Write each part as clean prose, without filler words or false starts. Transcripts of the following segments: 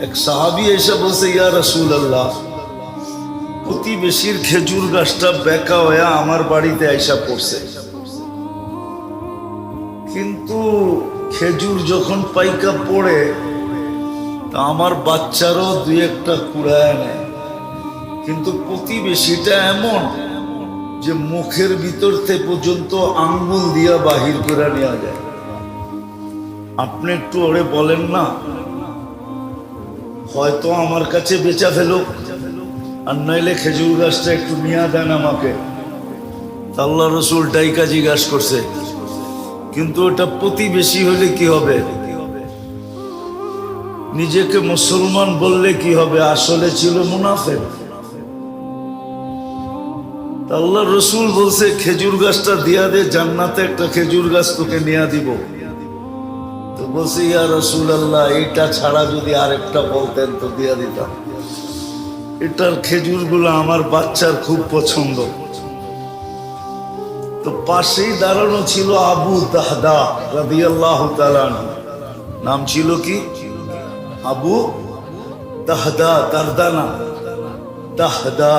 এক সাহাবী এসে বলছে, ইয়া রাসূলুল্লাহ, প্রতিবেশীর খেজুর গাছটা বেঁকা হয়ে আমার বাড়িতে আইসা পড়ছে, কিন্তু খেজুর যখন পাইকা পড়ে তা আমার বাচ্চারও দুই একটা কুড়ায় নেয়, কিন্তু প্রতিবেশীটা এমন যে মুখের ভিতর থেকে পর্যন্ত আঙ্গুল দিয়া বাহির করে নেওয়া যায়। আপনি একটু ওরে বলেন না, হয়তো আমার কাছে বেচা ফেলো, আর নইলে খেজুর গাছটা একটু নিয়ে দেন আমাকে। আল্লাহ রসুল ডাইকা জিজ্ঞাসা করছে, কিন্তু ওটা প্রতিবেশী হলে কি হবে? নিজেকে মুসলমান বললে কি হবে? আসলে ছিল মুনাফিক। আল্লাহ রসুল বলছে, খেজুর গাছটা দিয়া দে, জান্নাতে একটা খেজুর গাছ তোকে নিয়ে দিব। তো বলছে, ইয়া রাসূলুল্লাহ, এটা ছাড়া যদি আরেকটা বলতেন তো দিয়া দিতাম। এটার খেজুরগুলো আমার বাচ্চার খুব পছন্দ। তো পাশেই দাঁড়ানো ছিল আবু দাহদা রাদিয়াল্লাহু তাআলা আনহু। নাম ছিল কি? আবু দাহদা, দারদানা দাহদা।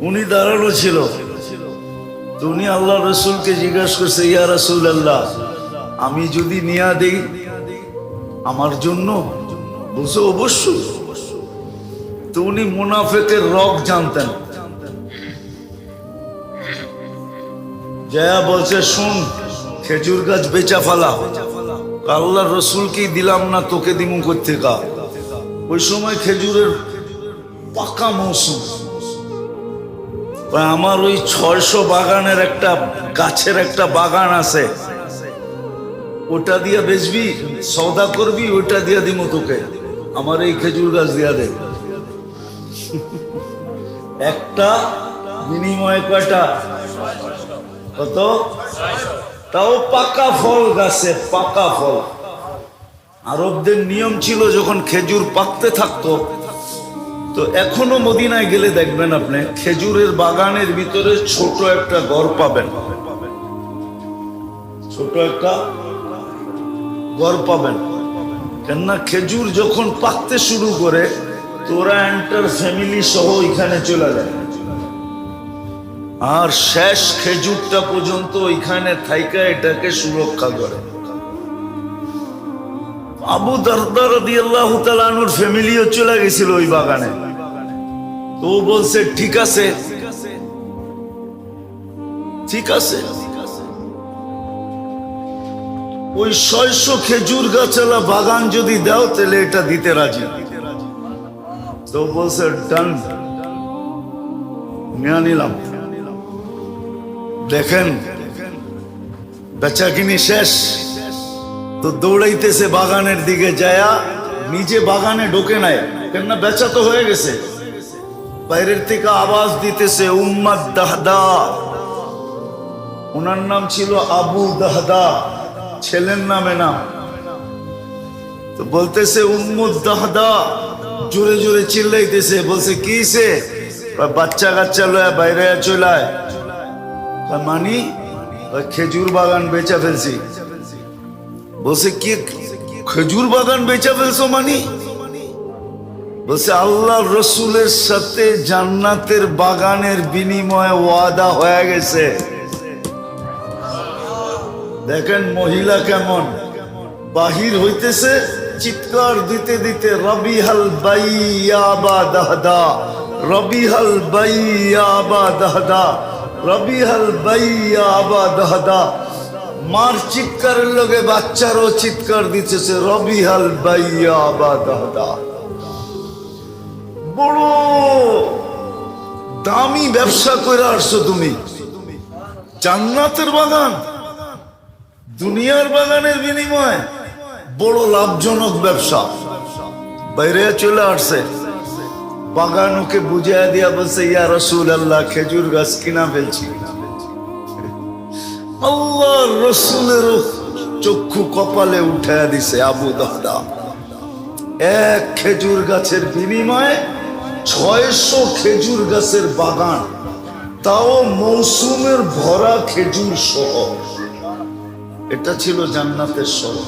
উনি দাঁড়ানো ছিল। তো উনি আল্লাহ রসুলকে জিজ্ঞাসা করছে, ইয়া রাসূলুল্লাহ, আমি যদি নিয়া দেই আমার জন্য? বলছে, অবশ্যই। তো উনি মুনাফিকের রগ জানতেন। জয়া বলছে, শুন, খেজুর গাছ বেচা ফেলা। আল্লাহ রসুলকেই দিলাম না, তোকে দিমু কোত্থেকা? ওই সময় খেজুরের পাকা মৌসুম। আমার ওই 600 বাগানের একটা গাছের একটা বাগান আছে, ওটা দিয়া বেচবি, সওদা করবি, ওটা দিয়া দিমু তোকে। আমার এই খেজুর গাছ দিয়া দে। একটা বিনিময়ে কয়টা? কত? তাও পাকা ফল গাছে, পাকা ফল। আরবদের নিয়ম ছিল, যখন খেজুর পাকতে থাকতো, তো এখনো মদিনায় গেলে দেখবেন আপনি খেজুরের বাগানের ভিতরে ছোট একটা ঘর পাবেন, ছোট একটা ঘর পাবেন। কেননা খেজুর যখন পাকতে শুরু করে, তোরা এন্টার ফ্যামিলি সহ এখানে চলে যায়, আর শেষ খেজুরটা পর্যন্ত ওইখানে থাইকা এটাকে সুরক্ষা করে। আবু দারদা রাদিয়াল্লাহু তাআলা আনহুর ফ্যামিলিও চলে গেছিল ওই বাগানে। তো বলছে, ঠিক আছে, ঠিক আছে। ওই 600 খেজুর গাছওয়ালা বাগান যদি দাও তাহলে এটা দিতে রাজি। তো বলছে, ডান, নিয়ে নিলাম। দেখেন বেচা কিনি শেষ। তো দৌড়াইতেছে বাগানের দিকে, যায়া নিজে বাগানে ঢোকে নাই, কেননা বেচা তো হয়ে গেছে। বাইরের থেকে আওয়াজ দিতেছে, উম্মাদ দাহদা। ওনার নাম ছিল আবু দাহদা, ছেলের নামে নাম। তো বলতেছে, উম্মুদ দাহদা, জোরে জোরে চিল্লাইতেছে। বলছে, কি সে? বাচ্চা কাচ্চা লয়া বাইরে চলায়। মানি খেজুর বাগান বেচা ফেলছি। বলছে, কি খেজুর বাগান বেচা ফেলছো? মানি বলছে, আল্লাহ রসুলের সাথে জান্নাতের বাগানের বিনিময়ে ওয়াদা হয়ে গেছে। দেখেন মহিলা কেমন বাহির হইতেছে, চিৎকার দিতে দিতে, রবিহাল বাইয়া বা দাহদা, রবিহাল বাইয়া বা দাহদা, রবিহাল বাইয়া বা দাহদা। মার চিৎকারের লগে বাচ্চারও চিৎকার দিতেছে, রবিহাল বাইয়া বা দাহদা। বড় দামি ব্যবসা করে আসছো তুমি। জান্নাতের বাগান দুনিয়ার বাগানের বিনিময়ে বড় লাভজনক ব্যবসা। বাইরে চলে আসছে, বাগান ওকে বুঝাইয়া দিয়া বলছে, ইয়া রাসূলুল্লাহ, খেজুর গাছ কিনা ফেলছি। আল্লাহ রসুলের চক্ষু কপালে উঠাইয়া দিছে। আবু দাহদা এক খেজুর গাছের বিনিময়ে 600 খেজুর গাছের বাগান, তাও মৌসুমের ভরা খেজুর সহ। এটা ছিল জান্নাতের শহর।